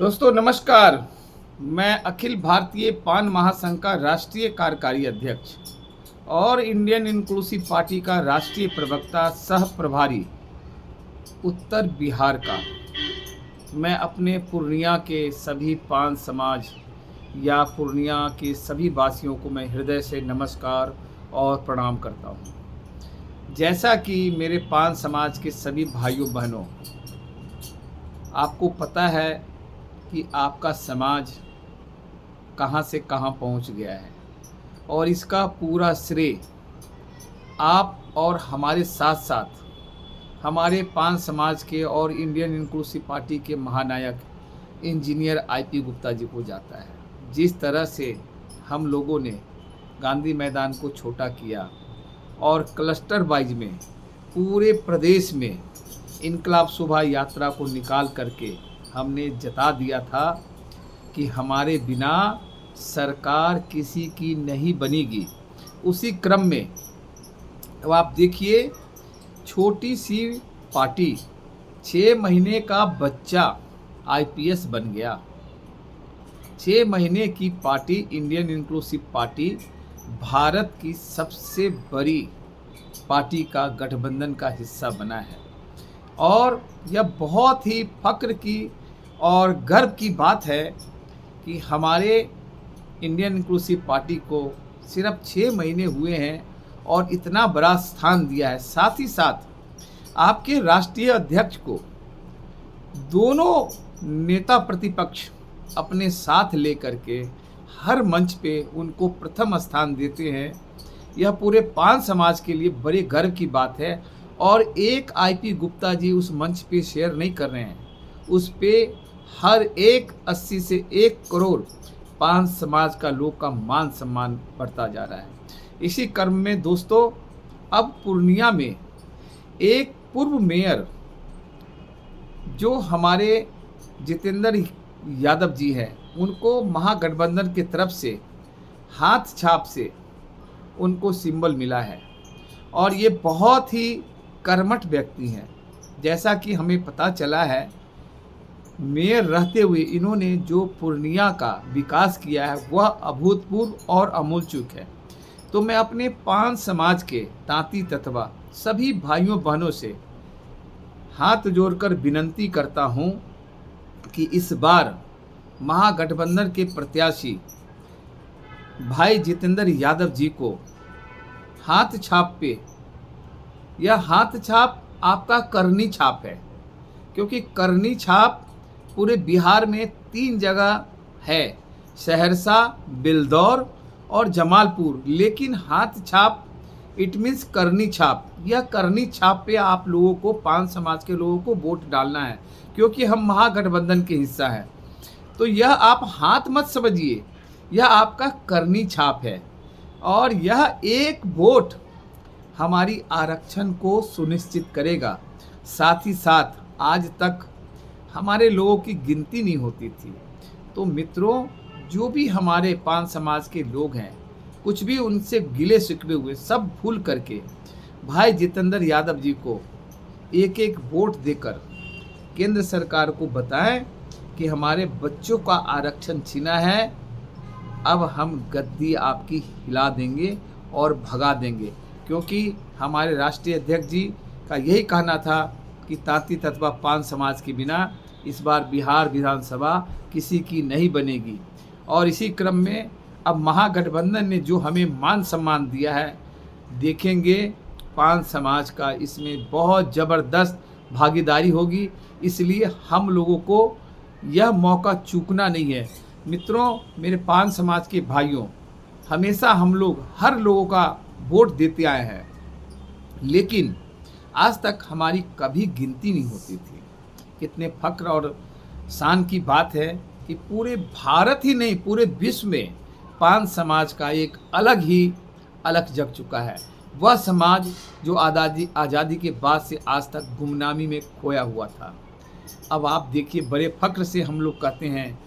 दोस्तों नमस्कार। मैं अखिल भारतीय पान महासंघ का राष्ट्रीय कार्यकारी अध्यक्ष और इंडियन इंक्लूसिव पार्टी का राष्ट्रीय प्रवक्ता सह प्रभारी उत्तर बिहार का। मैं अपने पूर्णिया के सभी पान समाज या पूर्णिया के सभी वासियों को मैं हृदय से नमस्कार और प्रणाम करता हूँ। जैसा कि मेरे पान समाज के सभी भाइयों बहनों, आपको पता है कि आपका समाज कहां से कहां पहुंच गया है और इसका पूरा श्रेय आप और हमारे साथ साथ हमारे पान समाज के और इंडियन इंक्लूसिव पार्टी के महानायक इंजीनियर आईपी गुप्ता जी को जाता है। जिस तरह से हम लोगों ने गांधी मैदान को छोटा किया और क्लस्टर वाइज में पूरे प्रदेश में इनकलाब शोभा यात्रा को निकाल करके हमने जता दिया था कि हमारे बिना सरकार किसी की नहीं बनेगी। उसी क्रम में अब आप देखिए, छोटी सी पार्टी 6 महीने का बच्चा आईपीएस बन गया। 6 महीने की party Indian inclusive party Bharat की सबसे बड़ी पार्टी का गठबंधन का हिस्सा बना है और यह बहुत ही फक्र की और गर्व की बात है कि हमारे इंडियन इंक्लूसिव पार्टी को सिर्फ 6 महीने हुए हैं और इतना बड़ा स्थान दिया है। साथ ही साथ आपके राष्ट्रीय अध्यक्ष को दोनों नेता प्रतिपक्ष अपने साथ लेकर के हर मंच पे उनको प्रथम स्थान देते हैं। यह पूरे पान समाज के लिए बड़े गर्व की बात है और एक आईपी गुप्ता जी उस मंच पे शेयर नहीं कर रहे हैं, उस पे हर एक 80 से 1 करोड़ पान समाज का लोग का मान सम्मान बढ़ता जा रहा है। इसी क्रम में दोस्तों, अब पूर्णिया में एक पूर्व मेयर जो हमारे जितेंद्र यादव जी हैं, उनको महागठबंधन की तरफ से हाथ छाप से उनको सिंबल मिला है और ये बहुत ही कर्मठ व्यक्ति हैं। जैसा कि हमें पता चला है, मेयर रहते हुए इन्होंने जो पूर्णिया का विकास किया है वह अभूतपूर्व और अमूलचूक है। तो मैं अपने पान समाज के तांती तत्वा सभी भाइयों बहनों से हाथ जोड़कर विनती करता हूं कि इस बार महागठबंधन के प्रत्याशी भाई जितेंद्र यादव जी को हाथ छाप पे, यह हाथ छाप आपका करनी छाप है, क्योंकि करनी छाप पूरे बिहार में 3 जगह है, सहरसा, बिलदौर और जमालपुर, लेकिन हाथ छाप इट मीन्स करनी छाप। यह करनी छाप पे आप लोगों को, पान समाज के लोगों को वोट डालना है, क्योंकि हम महागठबंधन के हिस्सा हैं। तो यह आप हाथ मत समझिए, यह आपका करनी छाप है और यह एक वोट हमारी आरक्षण को सुनिश्चित करेगा। साथ ही साथ आज तक हमारे लोगों की गिनती नहीं होती थी। तो मित्रों, जो भी हमारे पान समाज के लोग हैं, कुछ भी उनसे गिले शिकवे हुए सब भूल करके भाई जितेंद्र यादव जी को एक एक वोट देकर केंद्र सरकार को बताएं कि हमारे बच्चों का आरक्षण छीना है, अब हम गद्दी आपकी हिला देंगे और भगा देंगे। क्योंकि हमारे राष्ट्रीय अध्यक्ष जी का यही कहना था कि तांती तत्वा पान समाज के बिना इस बार बिहार विधानसभा किसी की नहीं बनेगी। और इसी क्रम में अब महागठबंधन ने जो हमें मान सम्मान दिया है, देखेंगे पान समाज का इसमें बहुत ज़बरदस्त भागीदारी होगी। इसलिए हम लोगों को यह मौका चूकना नहीं है। मित्रों, मेरे पान समाज के भाइयों, हमेशा हम लोग हर लोगों का वोट देते आए हैं, लेकिन आज तक हमारी कभी गिनती नहीं होती थी। कितने फक्र और शान की बात है कि पूरे भारत ही नहीं, पूरे विश्व में पान समाज का एक अलग जग चुका है। वह समाज जो आज़ादी के बाद से आज तक गुमनामी में खोया हुआ था। अब आप देखिए, बड़े फक्र से हम लोग कहते हैं,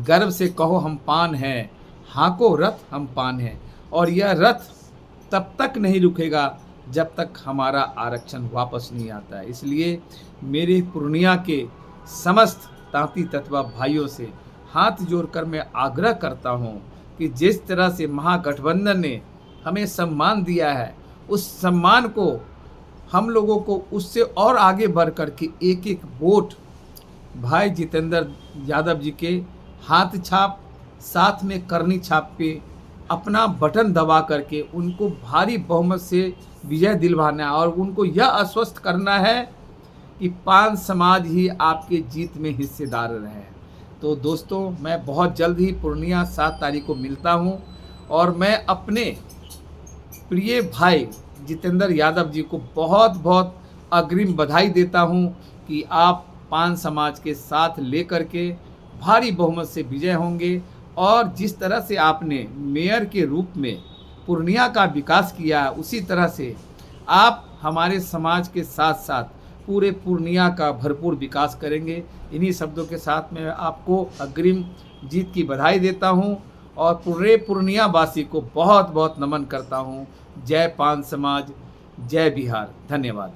गर्व से कहो हम पान हैं, हाँको रथ हम पान हैं। और यह रथ तब तक नहीं रुकेगा जब तक हमारा आरक्षण वापस नहीं आता है। इसलिए मेरे पूर्णिया के समस्त तांती तत्वा भाइयों से हाथ जोड़कर मैं आग्रह करता हूं कि जिस तरह से महागठबंधन ने हमें सम्मान दिया है, उस सम्मान को हम लोगों को उससे और आगे बढ़ कर के एक एक वोट भाई जितेंद्र यादव जी के हाथ छाप साथ में करनी छाप पे अपना बटन दबा करके उनको भारी बहुमत से विजय दिलवाना है और उनको यह आश्वस्त करना है कि पान समाज ही आपके जीत में हिस्सेदार रहे। तो दोस्तों, मैं बहुत जल्द ही पूर्णिया 7 तारीख को मिलता हूं और मैं अपने प्रिय भाई जितेंद्र यादव जी को बहुत बहुत अग्रिम बधाई देता हूं कि आप पान समाज के साथ लेकर के भारी बहुमत से विजय होंगे और जिस तरह से आपने मेयर के रूप में पूर्णिया का विकास किया है, उसी तरह से आप हमारे समाज के साथ साथ पूरे पूर्णिया का भरपूर विकास करेंगे। इन्हीं शब्दों के साथ मैं आपको अग्रिम जीत की बधाई देता हूं और पूरे पूर्णिया वासी को बहुत बहुत नमन करता हूं। जय पान समाज, जय बिहार। धन्यवाद।